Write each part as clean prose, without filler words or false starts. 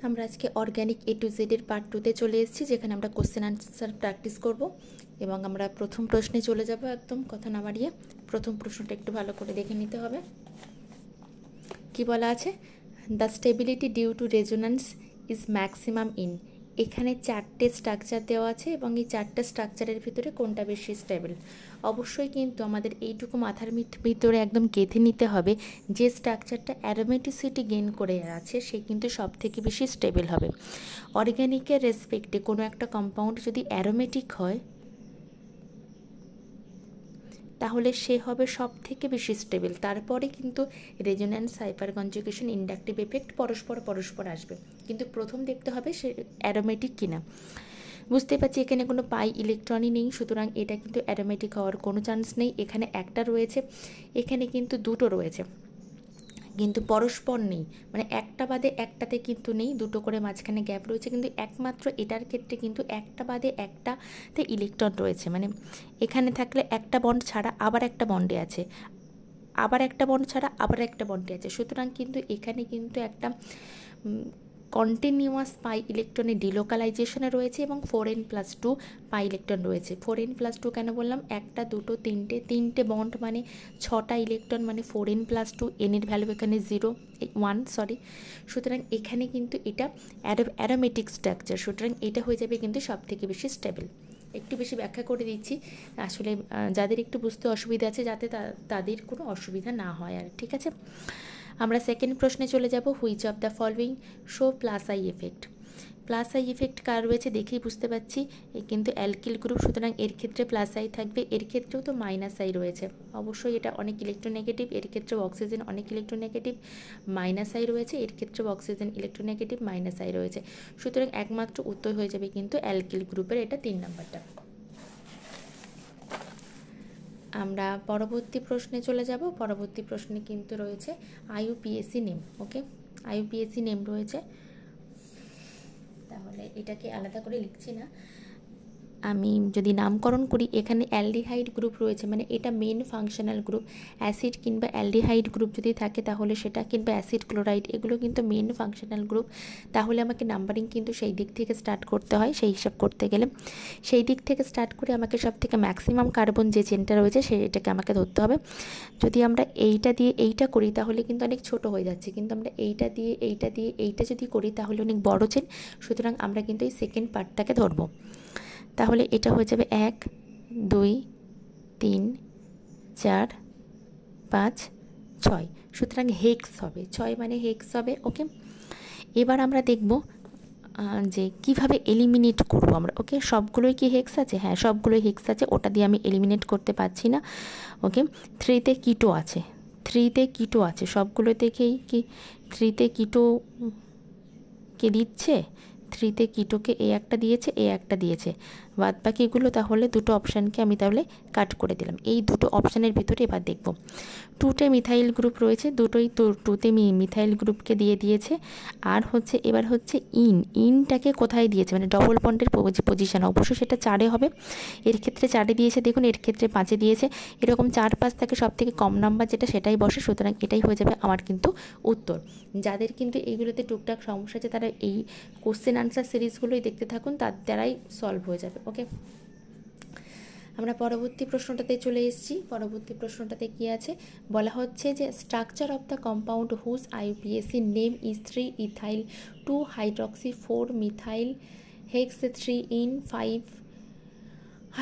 আমরা আজকে organic A to Z এর পার্ট 2 তে চলে এসেছি, যেখানে আমরা কোশ্চেন আনসার প্র্যাকটিস করব এবং আমরা প্রথম প্রশ্নে চলে যাব। একদম কথা না বাড়িয়ে প্রথম প্রশ্নটা একটু ভালো করে দেখে নিতে হবে। কি বলা আছে? The stability due to resonance is maximum in. এখানে 4টে স্ট্রাকচার দেওয়া আছে এবং এই 4টে স্ট্রাকচারের ভিতরে কোনটা বেশি স্টেবল। অবশ্যই কিন্তু আমাদের এইটুকু মাথার ভিতরে একদম গেঁথে নিতে হবে, যে স্ট্রাকচারটা অ্যারোমেটিসিটি গেইন করে আছে সে কিন্তু সব থেকে বেশি স্টেবল হবে। অর্গ্যানিকের রেসপেক্টে কোনো একটা কম্পাউন্ড যদি অ্যারোমেটিক হয় তাহলে সে হবে সব থেকে বেশি স্টেবল। তারপরে কিন্তু resonance, hyper conjugation, inductive effect পরস্পর আসবে, কিন্তু প্রথম দেখতে হবে সে অ্যারোমেটিক কিনা। বুঝতে পারছি এখানে কোনো পাই ইলেকট্রনই নেই, সুতরাং এটা কিন্তু অ্যারোমেটিক হওয়ার কোনো চান্স নেই। এখানে একটা রয়েছে, এখানে কিন্তু দুটো রয়েছে, কিন্তু পরস্পর নেই, মানে একটা বাদে একটাতে কিন্তু নেই, দুটো করে মাঝখানে গ্যাপ রয়েছে। কিন্তু একমাত্র এটার ক্ষেত্রে কিন্তু একটা বাদে একটাতে ইলেকট্রন রয়েছে, মানে এখানে থাকলে একটা বন্ড ছাড়া আবার একটা বন্ডে আছে, আবার একটা বন্ড ছাড়া আবার একটা বন্ডে আছে। সুতরাং কিন্তু এখানে কিন্তু একটা কন্টিনিউয়াস পাই ইলেকট্রনের ডিলোকালাইজেশনে রয়েছে এবং 4n+2 পাই ইলেকট্রন রয়েছে। 4n+2 কেন বললাম? একটা, দুটো, তিনটে বন্ড মানে 6টা ইলেকট্রন, মানে 4n+2। এনের ভ্যালু এখানে 1 সুতরাং এখানে কিন্তু এটা অ্যারোমেটিক স্ট্রাকচার, সুতরাং এটা হয়ে যাবে কিন্তু সব থেকে বেশি স্টেবল। একটু বেশি ব্যাখ্যা করে দিচ্ছি, আসলে যাদের একটু বুঝতে অসুবিধা আছে যাতে তাদের কোনো অসুবিধা না হয় আর, ঠিক আছে। আমরা সেকেন্ড প্রশ্নে চলে যাব। Which of the following show plus I effect. Plus I effect কার রয়েছে দেখেই বুঝতে পারছি, কিন্তু অ্যালকিল গ্রুপ, সুতরাং এর ক্ষেত্রে প্লাস আই থাকবে। এর ক্ষেত্রেও তো মাইনাস আই রয়েছে, অবশ্যই এটা অনেক ইলেকট্রোনেগেটিভ। এর ক্ষেত্রেও অক্সিজেন অনেক ইলেকট্রোনেগেটিভ, মাইনাস আই রয়েছে। এর ক্ষেত্রেও অক্সিজেন ইলেকট্রোনেগেটিভ, মাইনাস আই রয়েছে। সুতরাং একমাত্র উত্তর হয়ে যাবে কিন্তু অ্যালকিল গ্রুপের, এটা 3 নাম্বারটা। আমরা পরবর্তী প্রশ্নে চলে যাব। পরবর্তী প্রশ্নে কিন্তু রয়েছে আইইউপিএসি নেম। ওকে, আইইউপিএসি নেম রয়েছে, তাহলে এটাকে আলাদা করে লিখছি না। আমি যদি নামকরণ করি, এখানে অ্যালডিহাইড গ্রুপ রয়েছে, মানে এটা মেন ফাংশনাল গ্রুপ। অ্যাসিড কিংবা অ্যালডিহাইড গ্রুপ যদি থাকে তাহলে সেটা, কিংবা অ্যাসিড ক্লোরাইড, এগুলো কিন্তু মেন ফাংশনাল গ্রুপ। তাহলে আমাকে নাম্বারিং কিন্তু সেই দিক থেকে স্টার্ট করতে হয়, সেই হিসাব করতে গেলে সেই দিক থেকে স্টার্ট করে আমাকে সব থেকে ম্যাক্সিমাম কার্বন যে চেনটা রয়েছে সেটাকে আমাকে ধরতে হবে। যদি আমরা এইটা দিয়ে এইটা করি তাহলে কিন্তু অনেক ছোট হয়ে যাচ্ছে, কিন্তু আমরা এইটা দিয়ে এইটা যদি করি তাহলে অনেক বড় চেন। সুতরাং আমরা কিন্তু এই সেকেন্ড পার্টটাকে ধরবো। তাহলে এটা হয়ে যাবে 1 2 3 4 5 6, সুতরাং হেক্স হবে, 6 মানে হেক্স হবে। ওকে, এবার আমরা দেখব যে কিভাবে এলিমিনেট করব আমরা। ওকে, সবগুলোই কি হেক্স আছে? হ্যাঁ, সবগুলোই হেক্স আছে, ওটা দিয়ে আমি এলিমিনেট করতে পারছি না। ওকে, 3তে কিটো আছে, 3তে কিটো আছে, সবগুলো থেকেই কি 3তে কিটো কে দিচ্ছে? 3তে কিটোকে এ একটা দিয়েছে, এ একটা দিয়েছে, বাদ বাকিগুলো তাহলে দুটো অপশানকে আমি তাহলে কাট করে দিলাম। এই দুটো অপশানের ভিতরে এবার দেখব 2টে মিথাইল গ্রুপ রয়েছে, দুটোই 2তে মিথাইল গ্রুপকে দিয়ে দিয়েছে। আর হচ্ছে এবার হচ্ছে ইনটাকে কোথায় দিয়েছে, মানে ডবল বন্ডের পজিশন, অবশ্যই সেটা 4-এ হবে। এর ক্ষেত্রে 4-এ দিয়েছে, দেখুন এর ক্ষেত্রে 5-এ দিয়েছে। এরকম 4-5 থেকে সব থেকে কম নাম্বার যেটা সেটাই বসে, সুতরাং এটাই হয়ে যাবে আমার কিন্তু উত্তর। যাদের কিন্তু এইগুলোতে টুকটাক সমস্যা আছে তারা এই কোশ্চেন আনসার সিরিজগুলোই দেখতে থাকুন, তার দ্বারাই সলভ হয়ে যাবে। ওকে, আমরা পরবর্তী প্রশ্নটাতে চলে এসেছি। পরবর্তী প্রশ্নটাতে কি আছে বলা হচ্ছে যে structure of the compound whose IUPAC name is 3 ethyl 2 hydroxy 4 methyl hex 3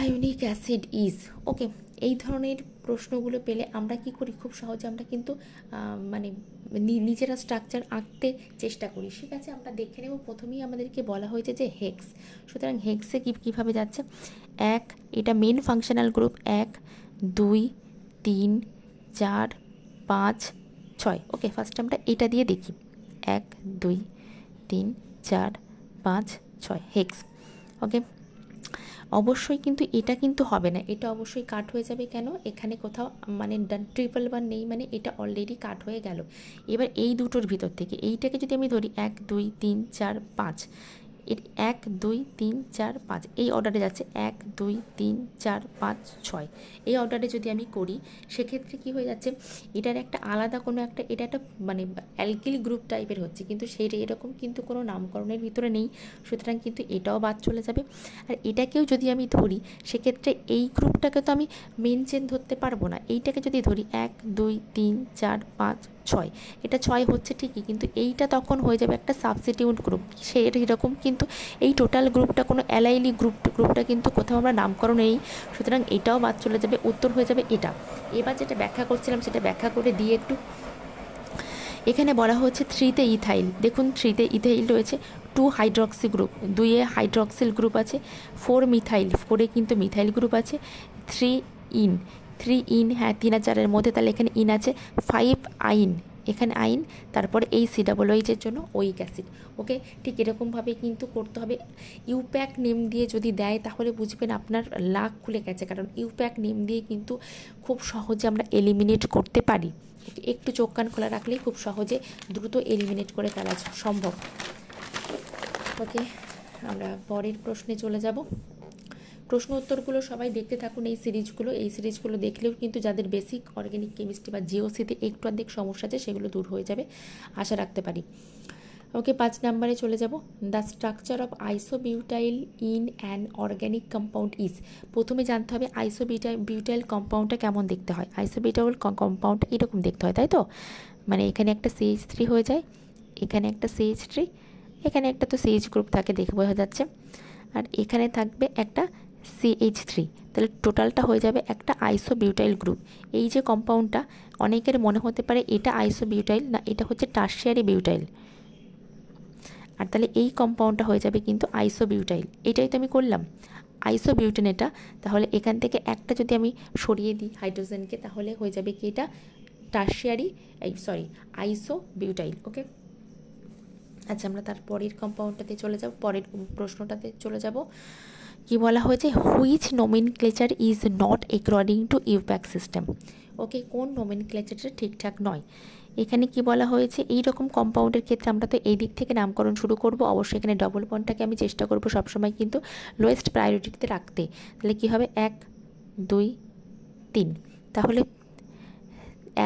ionic acid is. Okay, এই ধরনের প্রশ্নগুলো পেলে আমরা কি করি, খুব সহজে আমরা কিন্তু মানে নিজেরা স্ট্রাকচার আঁকতে চেষ্টা করি। ঠিক আছে, আমরা দেখে নেব। প্রথমেই আমাদেরকে বলা হয়েছে যে হেক্স, সুতরাং হেক্সে কীভাবে যাচ্ছে? 1, এটা মেন ফাংশনাল গ্রুপ, 1 2 3 4 5 6। ওকে, ফার্স্ট আমরা এটা দিয়ে দেখি, 1 2 3 4 5 6 হেক্স। ওকে, অবশ্যই কিন্তু এটা কিন্তু হবে না, এটা অবশ্যই কাট হয়ে যাবে। কেন? এখানে কোথাও মানে ট্রিপল বার নেই, মানে এটা অলরেডি কাট হয়ে গেল। এবার এই দুটোর ভিতর থেকে এইটাকে যদি আমি ধরি 1 2 3 4 5, এর 1 2 3 4 5 এই অর্ডারে যাচ্ছে, 1 2 3 4 5 6 এই অর্ডারে যদি আমি করি সেক্ষেত্রে কি হয়ে যাচ্ছে, এটার একটা আলাদা কোনো একটা, এটা একটা মানে অ্যালকিল গ্রুপ টাইপের হচ্ছে, কিন্তু সেইটা এরকম কিন্তু কোনো নামকরণের ভিতরে নেই, সুতরাং কিন্তু এটাও বাদ চলে যাবে। আর এটাকেও যদি আমি ধরি সেক্ষেত্রে এই গ্রুপটাকে তো আমি মেন চেন ধরতে পারবো না, এইটাকে যদি ধরি 1 2 3 4 5 6, এটা 6 হচ্ছে ঠিকই, কিন্তু এইটা তখন হয়ে যাবে একটা সাবস্টিটিউট গ্রুপ, সে এরকম কিন্তু এই টোটাল গ্রুপটা কোনো অ্যালাইলি গ্রুপটা কিন্তু কোথাও আমরা নামকরণ নেই, সুতরাং এটাও বাদ চলে যাবে, উত্তর হয়ে যাবে এটা। এবার যেটা ব্যাখ্যা করছিলাম সেটা ব্যাখ্যা করে দিয়ে একটু, এখানে বলা হচ্ছে 3-তে ইথাইল, দেখুন 3-তে ইথাইল রয়েছে, 2 হাইড্রক্সি গ্রুপ, 2-এ হাইড্রক্সিল গ্রুপ আছে, 4 মিথাইল, 4-এ কিন্তু মিথাইল গ্রুপ আছে, 3 ইন, হ্যাঁ 3 আর 4-এর মধ্যে, তাহলে এখানে ইন আছে, 5 আইন, এখানে আইন, তারপরে এই COOHের জন্য ওইক অ্যাসিড। ওকে, ঠিক এরকমভাবে কিন্তু করতে হবে। ইউপ্যাক নেম দিয়ে যদি দেয় তাহলে বুঝবেন আপনার লাক খুলে গেছে, কারণ ইউপ্যাক নেম দিয়ে কিন্তু খুব সহজে আমরা এলিমিনেট করতে পারি, একটু চোখ কান খোলা রাখলেই খুব সহজে দ্রুত এলিমিনেট করে ফেলা সম্ভব। ওকে, আমরা পরের প্রশ্নে চলে যাব। প্রশ্ন উত্তরগুলো সবাই দেখতে থাকুন, এই সিরিজগুলো দেখলেও কিন্তু যাদের বেসিক অর্গ্যানিক কেমিস্ট্রি বা জিওসিতে একটু অর্ধেক সমস্যা আছে সেগুলো দূর হয়ে যাবে আশা রাখতে পারি। ওকে, 5 নম্বরে চলে যাব। The structure of isobutyl in an organic compound is. প্রথমে জানতে হবে আইসোবিউটাইল কম্পাউন্ডটা কেমন দেখতে হয়। আইসোবিউটাইল কম্পাউন্ডটা এরকম দেখতে হয়, তাই তো, মানে এখানে একটা CH3 হয়ে যায়, এখানে একটা CH3, এখানে একটা তো CH গ্রুপ থাকে দেখে বোঝা যাচ্ছে, আর এখানে থাকবে একটা CH3, তাহলে টোটালটা হয়ে যাবে একটা আইসোবিউটাইল গ্রুপ। এই যে কম্পাউন্ডটা অনেকের মনে হতে পারে এটা আইসোবিউটাইল না, এটা হচ্ছে টারশিয়ারি বিউটাইল, আর তাহলে এই কম্পাউন্ডটা হয়ে যাবে কিন্তু আইসোবিউটাইল। এটাই তো আমি করলাম আইসোবিউটেন এটা, তাহলে এখান থেকে একটা যদি আমি সরিয়ে দিই হাইড্রোজেনকে তাহলে হয়ে যাবে কি এটা টারশিয়ারি আইসোবিউটাইল। ওকে, আচ্ছা আমরা তার পরের কম্পাউন্ডটাতে চলে যাব, পরের প্রশ্নটাতে চলে যাব। কি বলা হয়েছে, which nomenclature is not according to IUPAC system. Okay, কোন নোমেনক্লেচারটা ঠিকঠাক নয়। এখানে কি বলা হয়েছে, এই রকম কম্পাউন্ডের ক্ষেত্রে আমরা তো এই দিক থেকে নামকরণ শুরু করব, অবশ্যই এখানে ডবল বন্ডটাকে আমি চেষ্টা করব সবসময় কিন্তু লোয়েস্ট প্রায়োরিটিতে রাখতে। তাহলে কি হবে 1 2 3, তাহলে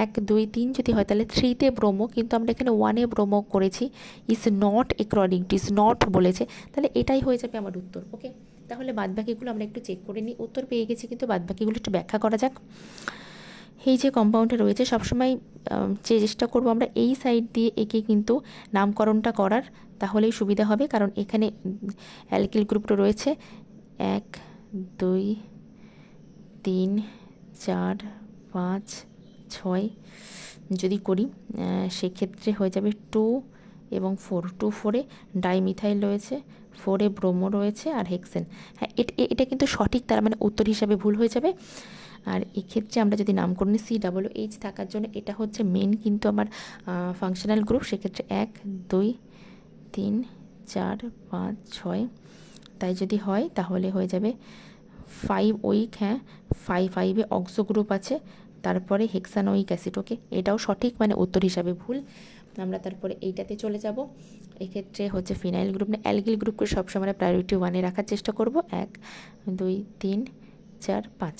1 2 3 যদি হয় তাহলে 3-তে ব্রোমো, কিন্তু আমরা এখানে 1-এ ব্রোমো করেছি, is not according two, is not বলেছে, তাহলে এটাই হয়ে যাবে আমার উত্তর। ওকে, তাহলে বাদবাকিগুলো আমরা একটু চেক করে নিই, উত্তর পেয়ে গেছি কিন্তু বাদবাকিগুলো একটু ব্যাখ্যা করা যাক। এই যে কম্পাউন্ডটা রয়েছে সবসময় চেষ্টা করব আমরা এই সাইড দিয়ে একে কিন্তু নামকরণটা করার, তাহলেই সুবিধা হবে, কারণ এখানে অ্যালকিল গ্রুপটা রয়েছে 1 2 3 4 5 6, যদি করি সেক্ষেত্রে হয়ে যাবে 2 এবং 4, 2 4-এ ডাইমিথাইল রয়েছে, 4-এ ব্রোমো রয়েছে আর হেক্সেন। হ্যাঁ, এটা কিন্তু সঠিক, তার মানে উত্তর হিসাবে ভুল হয়ে যাবে। আর এক্ষেত্রে আমরা যদি নামকরণে COOH থাকার জন্য এটা হচ্ছে মেন কিন্তু আমার ফাংশনাল গ্রুপ, সেক্ষেত্রে 1 2 3 4 5 6, তাই যদি হয় তাহলে হয়ে যাবে 5 উইক, হ্যাঁ 5-5-এ অক্সো গ্রুপ আছে, তারপরে হেক্সানোইক অ্যাসিড। ওকে, এটাও সঠিক, মানে উত্তর হিসাবে ভুল। আমরা তারপরে এইটাতে চলে যাব, এক্ষেত্রে হচ্ছে ফিনাইল গ্রুপ না অ্যালকিল গ্রুপকে সবসময় প্রায়োরিটি 1-এ রাখার চেষ্টা করব, 1 2 3 4 5,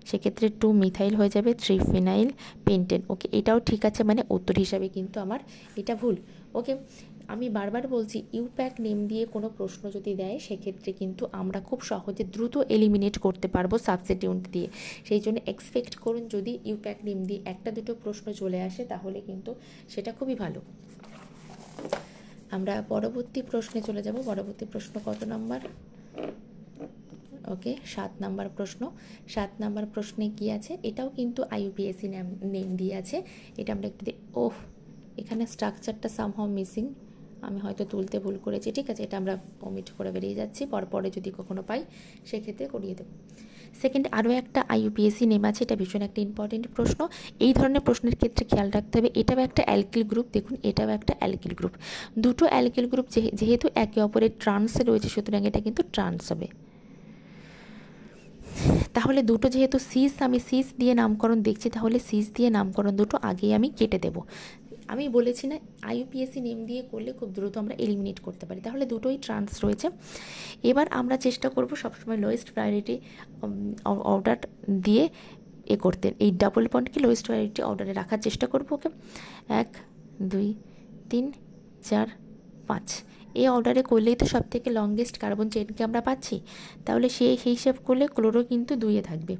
সেক্ষেত্রে 2 মিথাইল হয়ে যাবে, 3 ফিনাইল পেন্টেন। ওকে, এটাও ঠিক আছে, মানে উত্তর হিসাবে কিন্তু আমার এটা ভুল। ওকে, আমি বারবার বলছি ইউপ্যাক নেম দিয়ে কোনো প্রশ্ন যদি দেয় সেক্ষেত্রে কিন্তু আমরা খুব সহজে দ্রুত এলিমিনেট করতে পারবো সাবস্টিটিউট দিয়ে, সেই জন্য এক্সপেক্ট করুন যদি ইউপ্যাক নেম দিয়ে একটা দুটো প্রশ্ন চলে আসে তাহলে কিন্তু সেটা খুবই ভালো। আমরা পরবর্তী প্রশ্নে চলে যাব। পরবর্তী প্রশ্ন কত নাম্বার? ওকে, 7 নাম্বার প্রশ্ন। 7 নাম্বার প্রশ্নে কি আছে, এটাও কিন্তু IUPAC নেম দিয়ে আছে, এটা আমরা একটু এখানে স্ট্রাকচারটা সামহাউ মিসিং, আমি হয়তো তুলতে ভুল করেছি, ঠিক আছে, এটা আমরা ওমিট করে বেরিয়ে যাচ্ছি, পরে যদি কখনো পাই সেক্ষেত্রে করিয়ে দেবো। সেকেন্ড, আরও একটা IUPAC নেম আছে, এটা ভীষণ একটা ইম্পর্টেন্ট প্রশ্ন, এই ধরনের প্রশ্নের ক্ষেত্রে খেয়াল রাখতে হবে, এটাও একটা অ্যালকিল গ্রুপ, দেখুন এটাও একটা অ্যালকিল গ্রুপ, দুটো অ্যালকিল গ্রুপ যেহেতু একে অপরের ট্রান্সে রয়েছে সুতরাং এটা কিন্তু ট্রান্স হবে। তাহলে দুটো যেহেতু সিস, আমি সিস দিয়ে নামকরণ দেখছি, তাহলে সিস দিয়ে নামকরণ দুটো আগেই আমি কেটে দেব। আমি বলেছি না আইইউপিএসসি নেম দিয়ে করলে খুব দ্রুত আমরা এলিমিনেট করতে পারি, তাহলে দুটোই চান্স রয়েছে। এবার আমরা চেষ্টা করব সবসময় লোয়েস্ট প্রায়োরিটি অর্ডার দিয়ে করতে, এই ডাবল বন্ডকে লোয়েস্ট প্রায়োরিটি অর্ডারে রাখার চেষ্টা করব। ওকে, 1 2 3 4 5 এই অর্ডারে করলেই তো সব থেকে লংগেস্ট কার্বন চেনকে আমরা পাচ্ছি, তাহলে সেই হিসেব করলে ক্লোরো কিন্তু 2-এ থাকবে,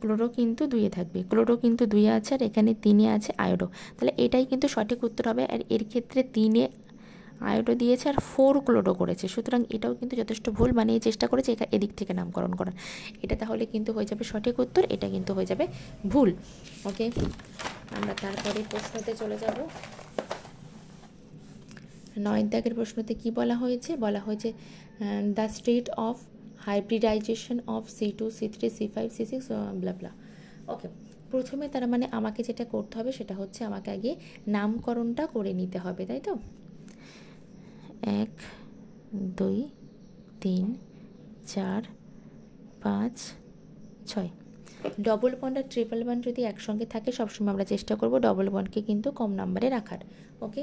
ক্লোরো কিন্তু 2-এ থাকবে, ক্লোরো কিন্তু 2-এ আছে, আর এখানে 3-এ আছে আয়োডো, তাহলে এটাই কিন্তু সঠিক উত্তর হবে। আর এর ক্ষেত্রে 3-এ আয়োডো দিয়েছে আর 4 ক্লোরো করেছে, সুতরাং এটাও কিন্তু যথেষ্ট ভুল, মানে চেষ্টা করেছে এদিক থেকে নামকরণ করার, এটা তাহলে কিন্তু হয়ে যাবে সঠিক উত্তর, এটা কিন্তু হয়ে যাবে ভুল। ওকে, আমরা তারপরে প্রশ্নতে চলে যাব। 9 দাগের প্রশ্নতে কি বলা হয়েছে, বলা হয়েছে the state of hybridization of C2 C3 C5 C6 ব্লা ব্লা। ওকে, প্রথমে তার মানে আমাকে যেটা করতে হবে সেটা হচ্ছে আমাকে আগে নামকরণটা করে নিতে হবে, তাই তো। 1 2 3 4 5 6 ডবল বন্ড আর ট্রিপল বন্ড যদি একসঙ্গে থাকে সবসময় আমরা চেষ্টা করব ডবল বন্ডকে কিন্তু কম নাম্বারে রাখার। ওকে,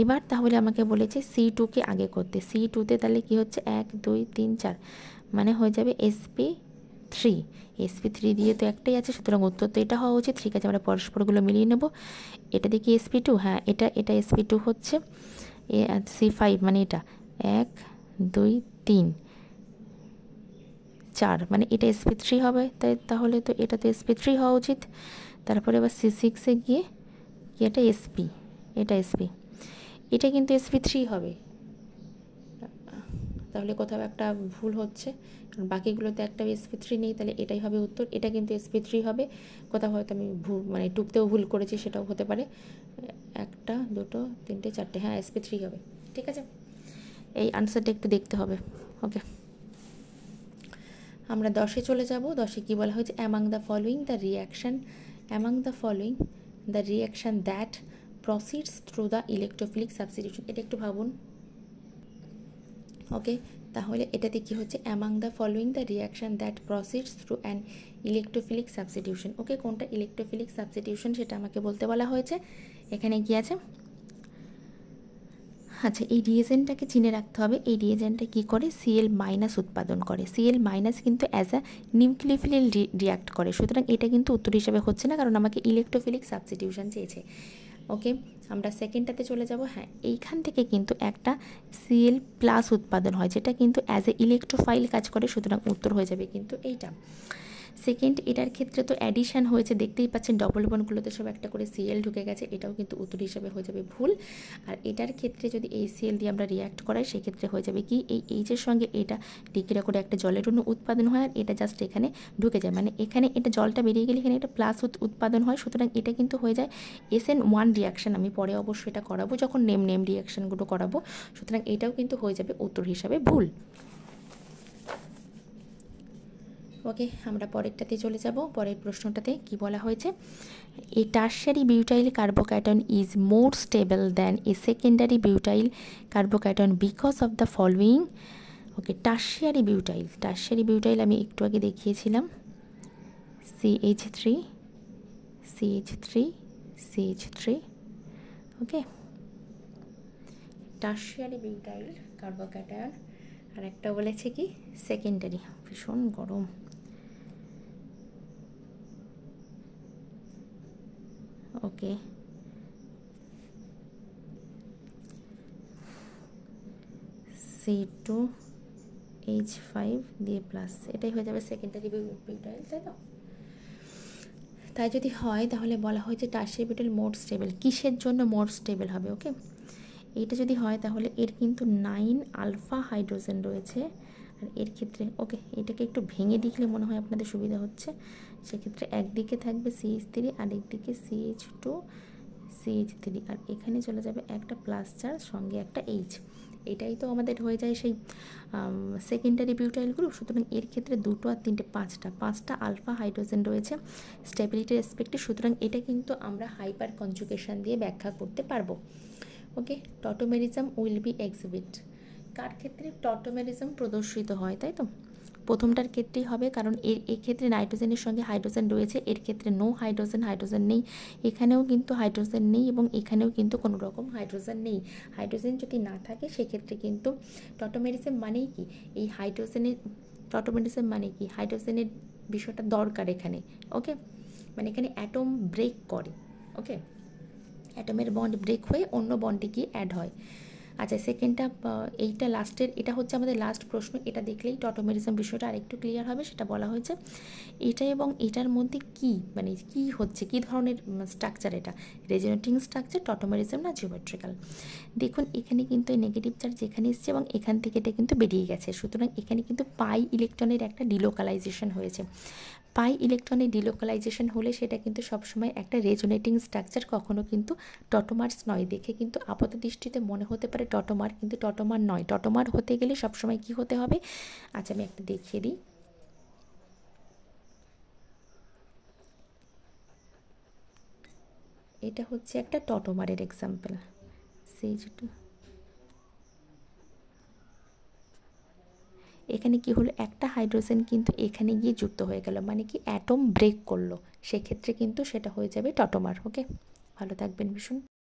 এবার তাহলে আমাকে বলেছে C2কে আগে করতে, C2তে তাহলে কি হচ্ছে 1 2 3 4 মানে হয়ে যাবে sp3, sp3 দিয়ে তো একটাই আছে, সুতরাং উত্তর তো এটা হওয়া উচিত। ঠিক আছে, আমরা পরস্পরগুলো মিলিয়ে নেব। এটা দেখি sp2, হ্যাঁ এটা sp2 হচ্ছে, C5 মানে এটা 1 2 3 4 মানে এটা sp3 হবে, তাহলে তো এটা তো sp3 হওয়া উচিত। তারপরে আবার C6-এ গিয়ে কি এটা sp, এটা sp, এটা কিন্তু sp3 হবে, তাহলে কোথাও একটা ভুল হচ্ছে, কারণ বাকিগুলোতে একটা sp3 নেই, তাহলে এটাই হবে উত্তর, এটা কিন্তু sp3 হবে। কোথাও হয়তো আমি ভুল মানে টুকতেও ভুল করেছি, সেটাও হতে পারে, 1 2 3 4, হ্যাঁ sp3 হবে। ঠিক আছে, এই আনসারটা একটু দেখতে হবে। ওকে, আমরা 10-এ চলে যাব। 10-এ কি বলা হয়েছে, among the following the reaction that proceeds through the electrophilic substitution. এটা একটু ভাবুন। ওকে, তাহলে এটাতে কি হচ্ছে, among the following the reaction that proceeds through an electrophilic substitution. Okay, কোনটা ইলেকট্রোফিলিক সাবস্টিটিউশন সেটা আমাকে বলতে বলা হয়েছে। এখানে কি আছে, আচ্ছা এই রিয়েজেন্টটাকে চিনে রাখতে হবে। এই রিয়েজেন্টটা কী করে, Cl মাইনাস উৎপাদন করে। Cl মাইনাস কিন্তু অ্যাজ আ নিউক্লিওফিল রিয়াক্ট করে, সুতরাং এটা কিন্তু উত্তর হিসাবে হচ্ছে না, কারণ আমাকে ইলেকট্রোফিলিক সাবস্টিটিউশন চেয়েছে। ওকে, আমরা সেকেন্ডটাতে চলে যাব। হ্যাঁ, এইখান থেকে কিন্তু একটা Cl প্লাস উৎপাদন হয়, যেটা কিন্তু অ্যাজ এ ইলেকট্রোফাইল কাজ করে, সুতরাং উত্তর হয়ে যাবে কিন্তু এইটা। সেকেন্ড, এটার ক্ষেত্রে তো অ্যাডিশান হয়েছে, দেখতেই পাচ্ছেন ডবল বন্ডগুলোতে সব একটা করে Cl ঢুকে গেছে, এটাও কিন্তু উত্তর হিসাবে হয়ে যাবে ভুল। আর এটার ক্ষেত্রে যদি এই Cl দিয়ে আমরা রিয়াক্ট করাই, সেক্ষেত্রে হয়ে যাবে কি, এই এইচের সঙ্গে এটা ডিগ্রা করে একটা জলের অণু উৎপাদন হয়, আর এটা জাস্ট এখানে ঢুকে যায়, মানে এখানে এটা জলটা বেরিয়ে গেলে এখানে এটা প্লাস উৎপাদন হয়, সুতরাং এটা কিন্তু হয়ে যায় SN1 রিয়াকশান। আমি পরে অবশ্যই এটা করাবো যখন নেম রিয়াকশানগুলো করাবো, সুতরাং এটাও কিন্তু হয়ে যাবে উত্তর হিসাবে ভুল। ওকে, আমরা পরেরটাতে চলে যাব। পরের প্রশ্নটাতে কি বলা হয়েছে, a tertiary butyl carbocation is more stable than a secondary butyl carbocation because of the following. Okay, tertiary butyl আমি একটু আগে দেখিয়েছিলাম, CH3 okay, tertiary butyl carbocation, আর একটা বলেছে কি সেকেন্ডারি। ভীষণ গরম। ওকে, C2H5 দিয়ে প্লাস, এটাই হয়ে যাবে সেকেন্ডারি বিউটাইল, তাই তো। তাই যদি হয় তাহলে বলা হয়েছে টার্শিয়ারি বিউটাইল মোর স্টেবল, কিসের জন্য মোর স্টেবল হবে। ওকে, এইটা যদি হয় তাহলে এর কিন্তু 9 আলফা হাইড্রোজেন রয়েছে, আর এর ক্ষেত্রে ওকে এটাকে একটু ভেঙে দেখলে মনে হয় আপনাদের সুবিধা হচ্ছে। সেক্ষেত্রে একদিকে থাকবে CH3 আর একদিকে CH3, আর এখানে চলে যাবে একটা প্লাস চার্জ সঙ্গে একটা H। এটাই তো আমাদের হয়ে যায় সেই সেকেন্ডারি বিউটাইল গ্রুপ, সুতরাং এর ক্ষেত্রে 2 আর 3 5টা আলফা হাইড্রোজেন রয়েছে স্টেবিলিটি রেসপেক্টে, সুতরাং এটা কিন্তু আমরা হাইপার কনজুগেশন দিয়ে ব্যাখ্যা করতে পারবো। ওকে, টটোমেরিজম উইল বি এক্সিবিট, কার ক্ষেত্রে টটোমেরিজম প্রদর্শিত হয়, তাই তো। প্রথমটার ক্ষেত্রেই হবে, কারণ এই ক্ষেত্রে নাইট্রোজেনের সঙ্গে হাইড্রোজেন রয়েছে, এর ক্ষেত্রে নো হাইড্রোজেন, হাইড্রোজেন নেই, এখানেও কিন্তু হাইড্রোজেন নেই এবং এখানেও কিন্তু কোনো রকম হাইড্রোজেন নেই। হাইড্রোজেন যদি না থাকে সেক্ষেত্রে কিন্তু টটোমেরিজম মানেই কি, এই হাইড্রোজেনের, টটোমেরিজম মানে কি, হাইড্রোজেনের বিষয়টা দরকার এখানে। ওকে, মানে এখানে অ্যাটম ব্রেক করে। ওকে, অ্যাটমের বন্ড ব্রেক হয়ে অন্য বন্ডে গিয়ে অ্যাড হয়। আচ্ছা, সেকেন্ডটা, এইটা লাস্টের, এটা হচ্ছে আমাদের লাস্ট প্রশ্ন, এটা দেখলেই টটোমেরিজম বিষয়টা আরেকটু ক্লিয়ার হবে। সেটা বলা হয়েছে এটা এবং এটার মধ্যে কি, মানে কি হচ্ছে, কি ধরনের স্ট্রাকচার, এটা রেজোনেটিং স্ট্রাকচার, টটোমেরিজম না জিওমেট্রিক্যাল। দেখুন এখানে কিন্তু এই নেগেটিভ চার্জ যেখানে এসছে এবং এখান থেকে এটা কিন্তু বেরিয়ে গেছে, সুতরাং এখানে কিন্তু পাই ইলেকট্রনের একটা ডিলোকালাইজেশন হয়েছে। পাই ইলেকট্রনের ডিলোকালাইজেশন হলে সেটা কিন্তু সবসময় একটা রেজোনেটিং স্ট্রাকচার, কখনো কিন্তু টটোমার্স নয়। দেখে কিন্তু আপাত দৃষ্টিতে মনে হতে পারে টটোমার, কিন্তু টটোমার নয়। টটোমার হতে গেলে সবসময় কি হতে হবে, আচ্ছা আমি একটা দেখিয়ে দিই। এটা হচ্ছে একটা টটোমারের এক্সাম্পল, সেই যেটা এখানে কি হলো, একটা হাইড্রোজেন কিন্তু এখানে গিয়ে যুক্ত হয়ে গেল, মানে কি অ্যাটম ব্রেক করলো, সেক্ষেত্রে কিন্তু সেটা হয়ে যাবে টটোমার। ওকে, ভালো থাকবেন ভীষণ।